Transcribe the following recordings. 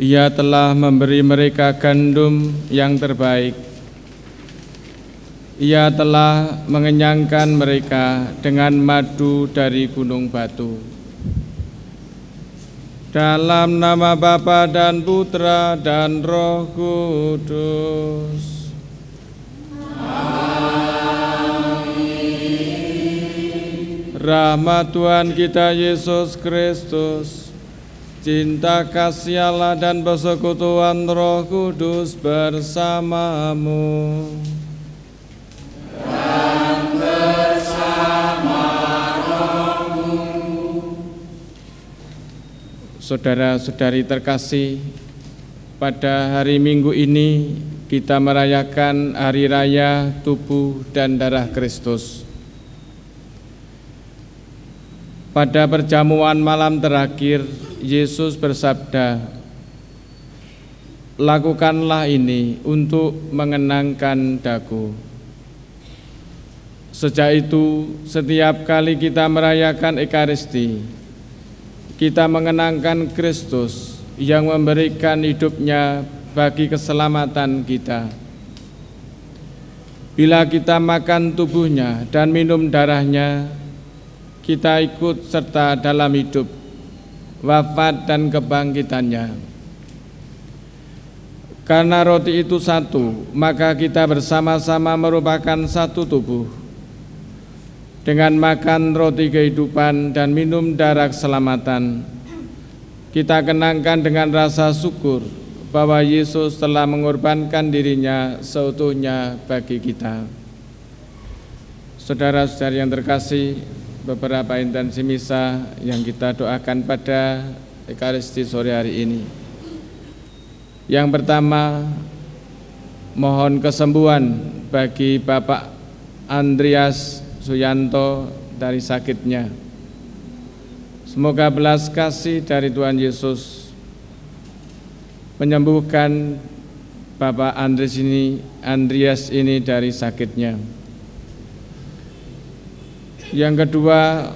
Ia telah memberi mereka gandum yang terbaik. Ia telah mengenyangkan mereka dengan madu dari gunung batu. Dalam nama Bapa dan Putra dan Roh Kudus. Rahmat Tuhan kita Yesus Kristus, cinta kasih Allah dan persekutuan Roh Kudus bersamamu. Dan bersama rohmu. Saudara-saudari terkasih, pada hari Minggu ini kita merayakan Hari Raya Tubuh dan Darah Kristus. Pada perjamuan malam terakhir, Yesus bersabda, "Lakukanlah ini untuk mengenangkan daku." Sejak itu, setiap kali kita merayakan Ekaristi, kita mengenangkan Kristus yang memberikan hidupnya bagi keselamatan kita. Bila kita makan tubuhnya dan minum darahnya, kita ikut serta dalam hidup, wafat dan kebangkitannya. Karena roti itu satu, maka kita bersama-sama merupakan satu tubuh. Dengan makan roti kehidupan dan minum darah keselamatan, kita kenangkan dengan rasa syukur bahwa Yesus telah mengorbankan dirinya seutuhnya bagi kita. Saudara-saudari yang terkasih, beberapa intensi misa yang kita doakan pada Ekaristi sore hari ini. Yang pertama, mohon kesembuhan bagi Bapak Andreas Suyanto dari sakitnya. Semoga belas kasih dari Tuhan Yesus menyembuhkan Bapak Andreas ini dari sakitnya. Yang kedua,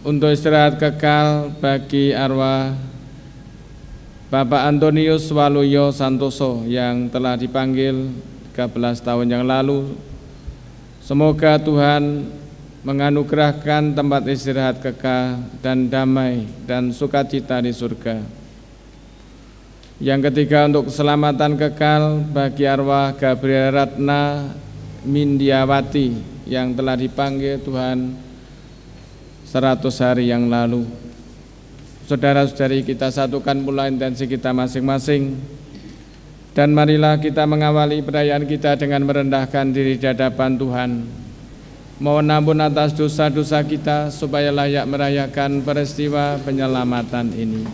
untuk istirahat kekal bagi arwah Bapak Antonius Waluyo Santoso yang telah dipanggil 13 tahun yang lalu. Semoga Tuhan menganugerahkan tempat istirahat kekal dan damai dan sukacita di surga. Yang ketiga, untuk keselamatan kekal bagi arwah Gabriel Ratna Mindiawati yang telah dipanggil Tuhan 100 hari yang lalu. Saudara-saudari, kita satukan pula intensi kita masing-masing, dan marilah kita mengawali perayaan kita dengan merendahkan diri di hadapan Tuhan. Mohon ampun atas dosa-dosa kita supaya layak merayakan peristiwa penyelamatan ini.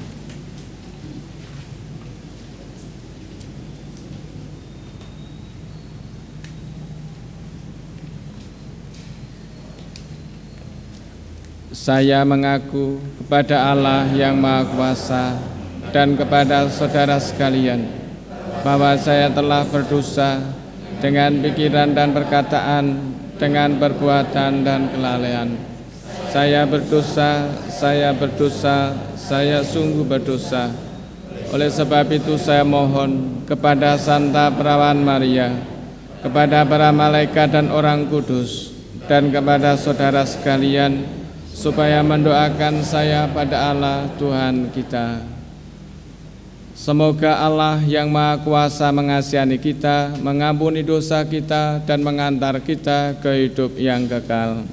Saya mengaku kepada Allah yang Maha Kuasa dan kepada saudara sekalian bahwa saya telah berdosa dengan pikiran dan perkataan, dengan perbuatan dan kelalaian. Saya berdosa, saya sungguh berdosa. Oleh sebab itu saya mohon kepada Santa Perawan Maria, kepada para malaikat dan orang kudus, dan kepada saudara sekalian, supaya mendoakan saya pada Allah Tuhan kita. Semoga Allah yang Maha Kuasa mengasihani kita, mengampuni dosa kita, dan mengantar kita ke hidup yang kekal.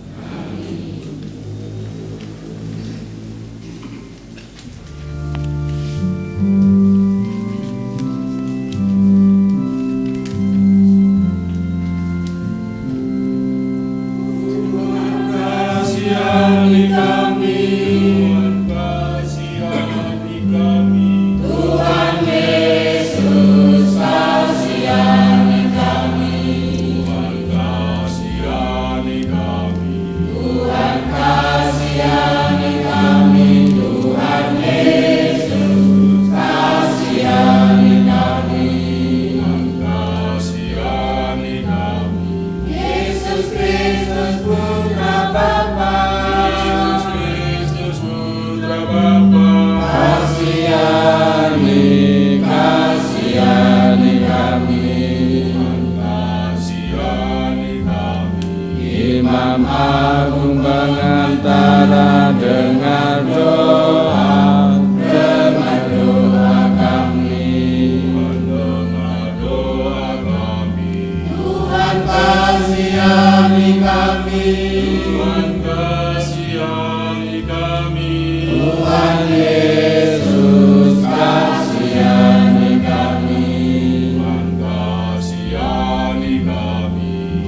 Tuhan Yesus kasihani kami.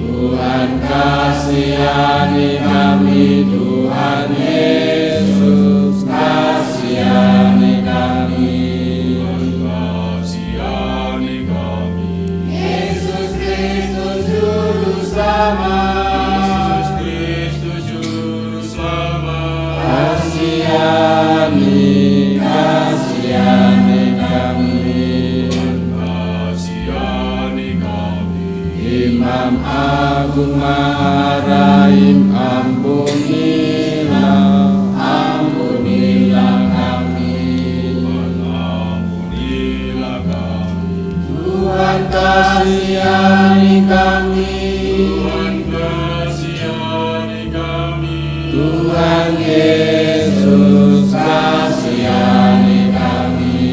Tuhan kasihani kami. Tuhan Yesus kasihani kami. Yesus Kristus Juru Selamat. Kasihani kami. Imam Agung Maharaim, ampunilah kami. Tuhan kasihani kami. Tuhan Yesus kasihani kami.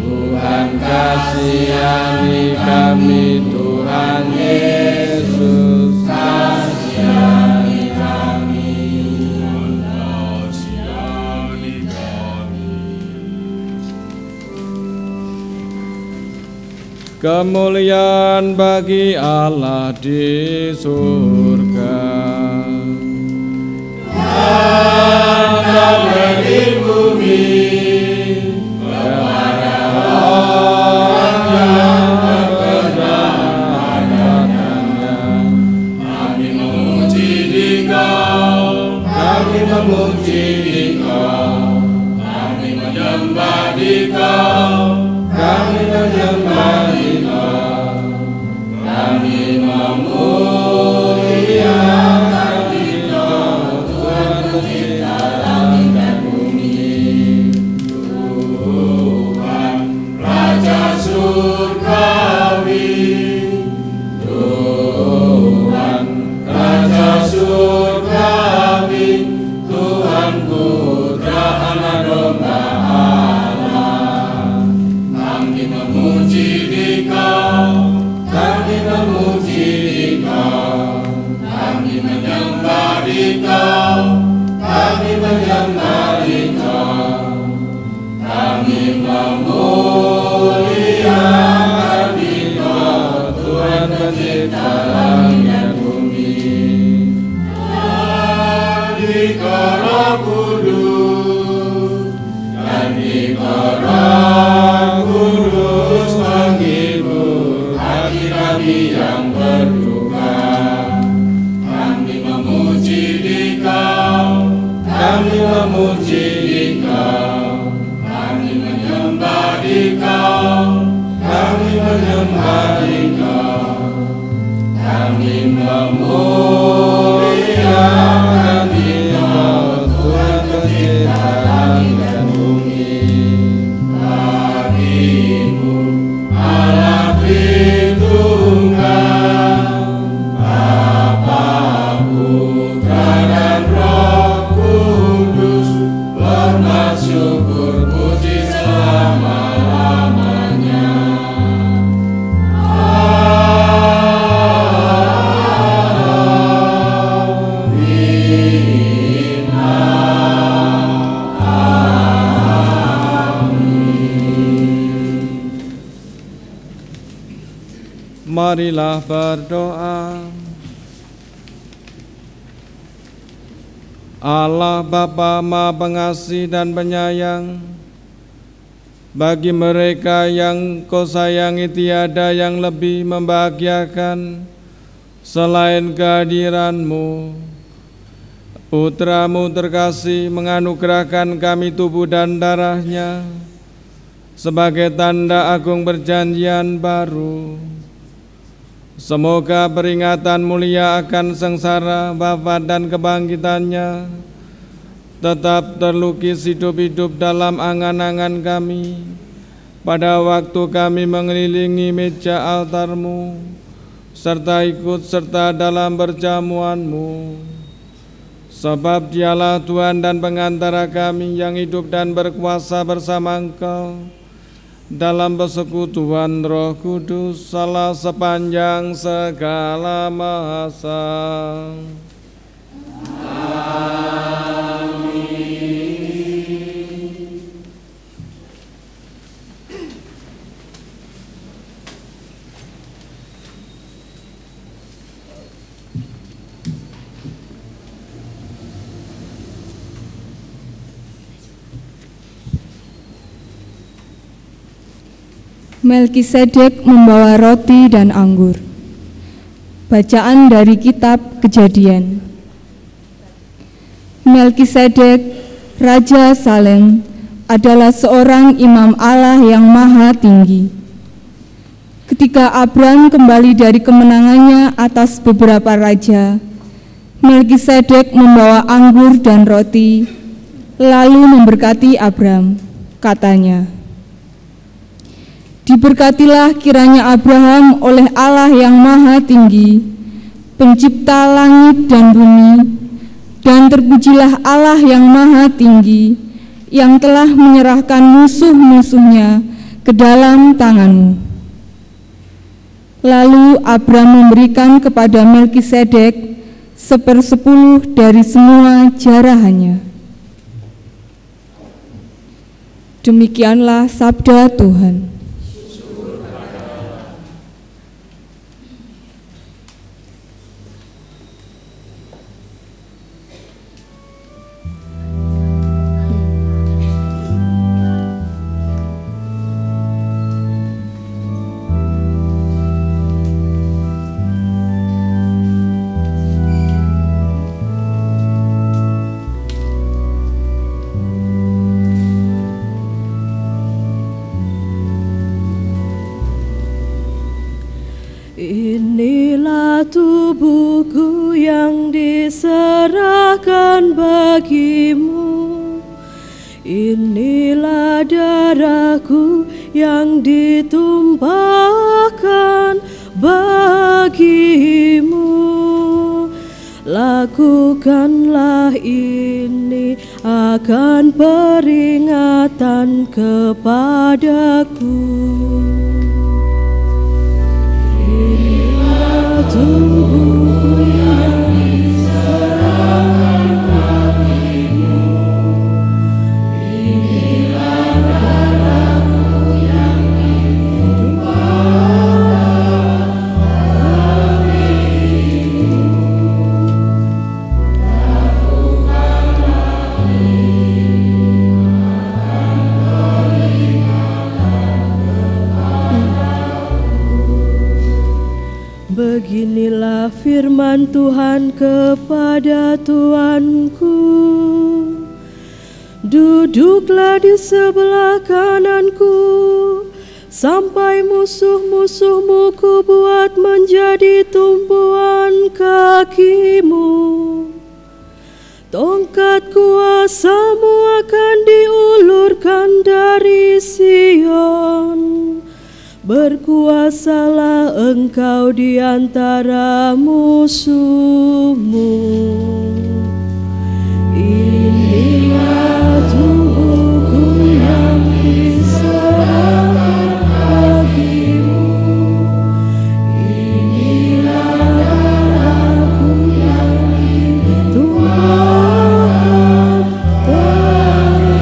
Tuhan kasihani kami. Tuhan Yesus kasihani kami. Kemuliaan bagi Allah di surga. Damai di bumi kepada orang yang berkenan. Kami memuji Dikau, kami memuji Dikau, kami menyembah Dikau, kami menyembah Dikau, kami memuliakan Dikau, Tuhan pencipta langit dan bumi. Tuhan Raja Surgawi, Tuhan Raja Surgawi, Tuhan Putra Anak Domba Allah. Kami memuji Dikau, kami memuji Dikau, kami menyembah Dikau, kami menyembah Dikau, kami memuliakan Dikau, Tuhan pencipta langit dan bumi. Dikau Roh Kudus, dan Dikau Roh Kudus menghibur hati kami yang berduka. Kami memuji Dikau, kami memuji Dikau, kami menyembah Dikau, kami menyembah Dikau, kami memuliakan Dikau, Tuhan pencipta langit dan bumi. Bagimu Allah Tritunggal, Bapa, Putra dan Roh Kudus, hormat syukur puji selama-lamanya. Marilah berdoa. Allah Bapa Maha Pengasih dan Penyayang, bagi mereka yang Kau sayangi tiada yang lebih membahagiakan selain kehadiran-Mu. Putra-Mu terkasih menganugerahkan kami tubuh dan darah-Nya sebagai tanda agung perjanjian baru. Semoga peringatan mulia akan sengsara, wafat dan kebangkitannya tetap terlukis hidup-hidup dalam angan-angan kami pada waktu kami mengelilingi meja altar-Mu serta ikut serta dalam perjamuan-Mu. Sebab Dialah Tuhan dan pengantara kami yang hidup dan berkuasa bersama Engkau dalam persekutuan Roh Kudus, salah sepanjang segala masa. Melkisedek membawa roti dan anggur. Bacaan dari kitab Kejadian. Melkisedek, Raja Salem, adalah seorang imam Allah yang maha tinggi. Ketika Abram kembali dari kemenangannya atas beberapa raja, Melkisedek membawa anggur dan roti, lalu memberkati Abram. Katanya, "Diberkatilah kiranya Abraham oleh Allah yang maha tinggi, pencipta langit dan bumi, dan terpujilah Allah yang maha tinggi, yang telah menyerahkan musuh-musuhnya ke dalam tanganmu." Lalu Abram memberikan kepada Melkisedek 1/10 dari semua jarahannya. Demikianlah sabda Tuhan. Inilah tubuhku yang diserahkan bagimu, inilah darahku yang ditumpahkan bagimu. Lakukanlah ini akan peringatan kepadaku. Tubuhku yang diserahkan bagimu, inilah darahku yang ditumpahkan bagimu. Lakukanlah ini akan peringatan kepadaku. Beginilah firman Tuhan kepada Tuanku, duduklah di sebelah kananku, sampai musuh-musuhmu kubuat menjadi tumpuan kakimu. Tongkat kuasamu akan diulurkan dari Sion. Berkuasalah engkau di antara musuhmu. Inilah tubuhku yang diserahkan bagimu, inilah darahku yang ditumpahkan bagimu.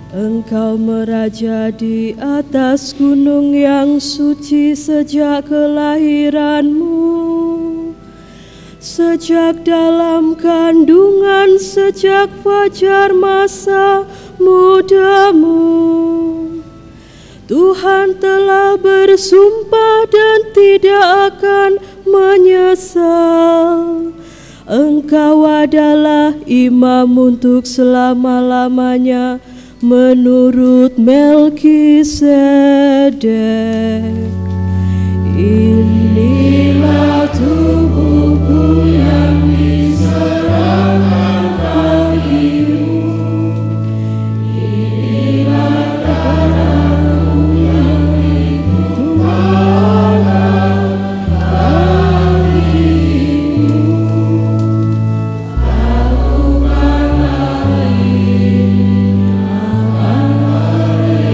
Engkau meraja di atas gunung yang suci sejak kelahiranmu, sejak dalam kandungan, sejak fajar masa mudamu. Tuhan telah bersumpah dan tidak akan menyesal. Engkau adalah imam untuk selama-lamanya, menurut Melkisedek. Inilah tubuhku yang diserahkan bagimu, inilah darahku yang ditumpahkan bagimu. Lakukanlah ini akan peringatan kepadaku.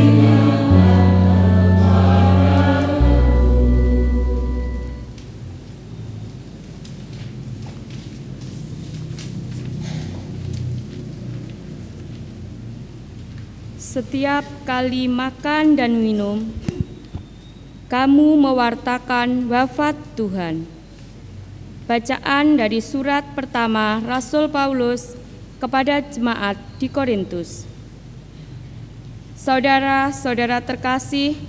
Setiap kali makan dan minum, kamu mewartakan wafat Tuhan. Bacaan dari surat pertama Rasul Paulus kepada jemaat di Korintus. Saudara-saudara terkasih,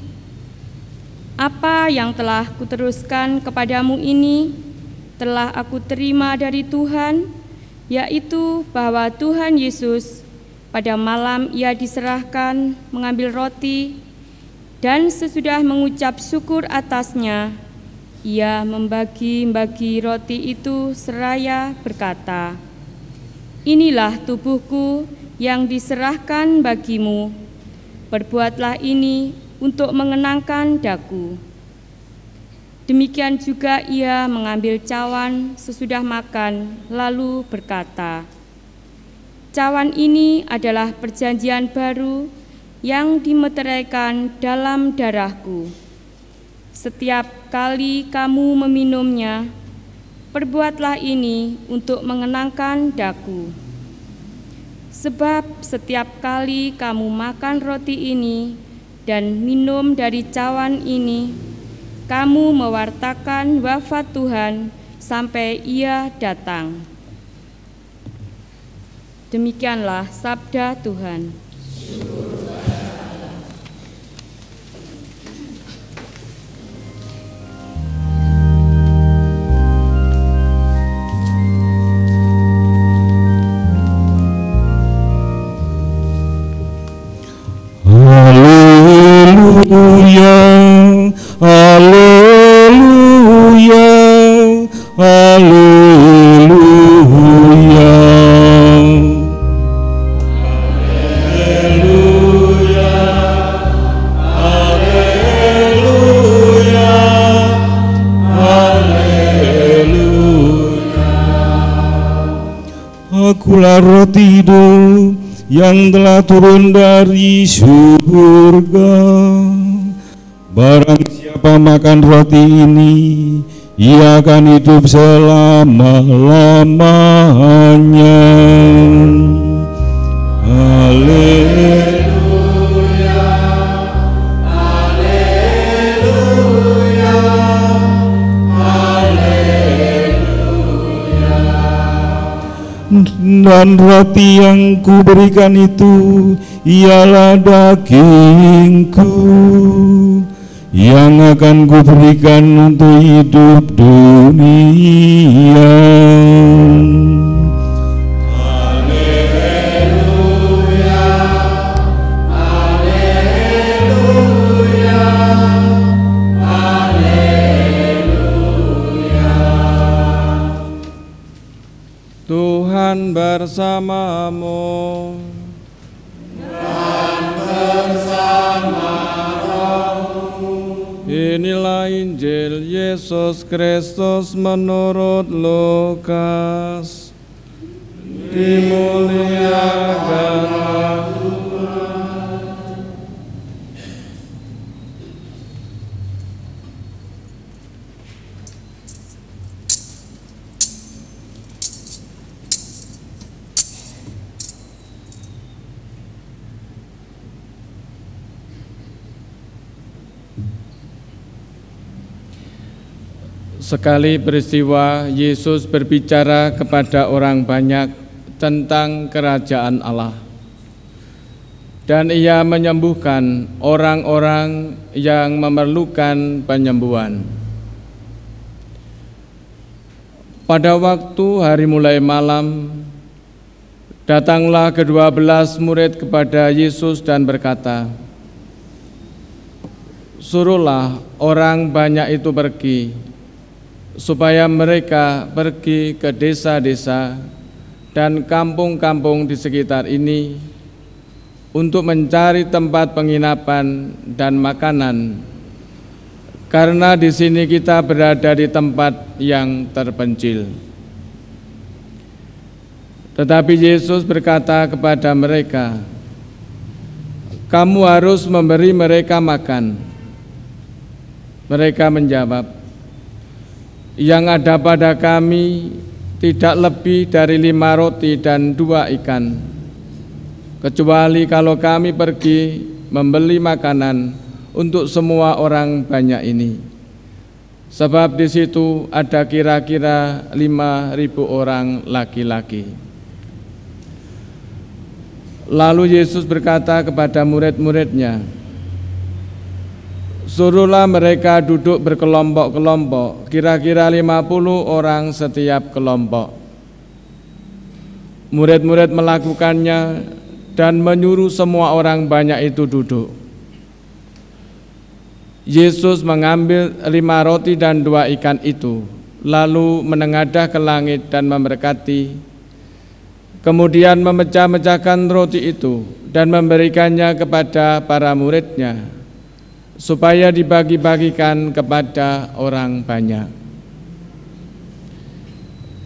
apa yang telah kuteruskan kepadamu ini telah aku terima dari Tuhan, yaitu bahwa Tuhan Yesus pada malam ia diserahkan mengambil roti, dan sesudah mengucap syukur atasnya, ia membagi-bagi roti itu seraya berkata, "Inilah tubuhku yang diserahkan bagimu, perbuatlah ini untuk mengenangkan daku." Demikian juga ia mengambil cawan sesudah makan, lalu berkata, "Cawan ini adalah perjanjian baru yang dimeteraikan dalam darahku. Setiap kali kamu meminumnya, perbuatlah ini untuk mengenangkan daku. Sebab setiap kali kamu makan roti ini dan minum dari cawan ini, kamu mewartakan wafat Tuhan sampai ia datang." Demikianlah sabda Tuhan. Haleluya, haleluya, haleluya. Akulah roti hidup yang telah turun dari surga. Barang siapa makan roti ini, ia akan hidup selama-lamanya. Haleluya. Dan roti yang kuberikan itu ialah dagingku yang akan kuberikan untuk hidup dunia. Haleluya, haleluya, haleluya. Tuhan bersamamu. Dan bersama rohmu. Inilah Injil Yesus Kristus menurut Lukas. Dimuliakanlah Tuhan. Sekali peristiwa Yesus berbicara kepada orang banyak tentang kerajaan Allah, dan ia menyembuhkan orang-orang yang memerlukan penyembuhan. Pada waktu hari mulai malam, datanglah ke-12 murid kepada Yesus dan berkata, "Suruhlah orang banyak itu pergi, supaya mereka pergi ke desa-desa dan kampung-kampung di sekitar ini untuk mencari tempat penginapan dan makanan, karena di sini kita berada di tempat yang terpencil." Tetapi Yesus berkata kepada mereka, "Kamu harus memberi mereka makan." Mereka menjawab, "Yang ada pada kami tidak lebih dari 5 roti dan 2 ikan, kecuali kalau kami pergi membeli makanan untuk semua orang banyak ini. Sebab di situ ada kira-kira 5.000 orang laki-laki. Lalu Yesus berkata kepada murid-muridnya, suruhlah mereka duduk berkelompok-kelompok, kira-kira 50 orang setiap kelompok. Murid-murid melakukannya dan menyuruh semua orang banyak itu duduk. Yesus mengambil 5 roti dan 2 ikan itu, lalu menengadah ke langit dan memberkati, kemudian memecah-mecahkan roti itu dan memberikannya kepada para muridnya, supaya dibagi-bagikan kepada orang banyak.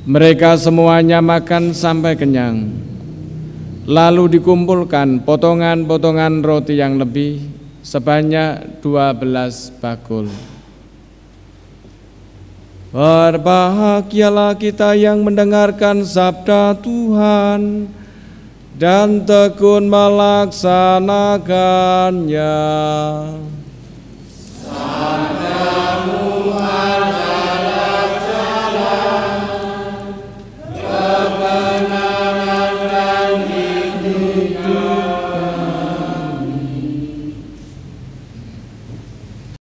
Mereka semuanya makan sampai kenyang, lalu dikumpulkan potongan-potongan roti yang lebih, sebanyak 12 bakul. Berbahagialah kita yang mendengarkan sabda Tuhan dan tekun melaksanakannya.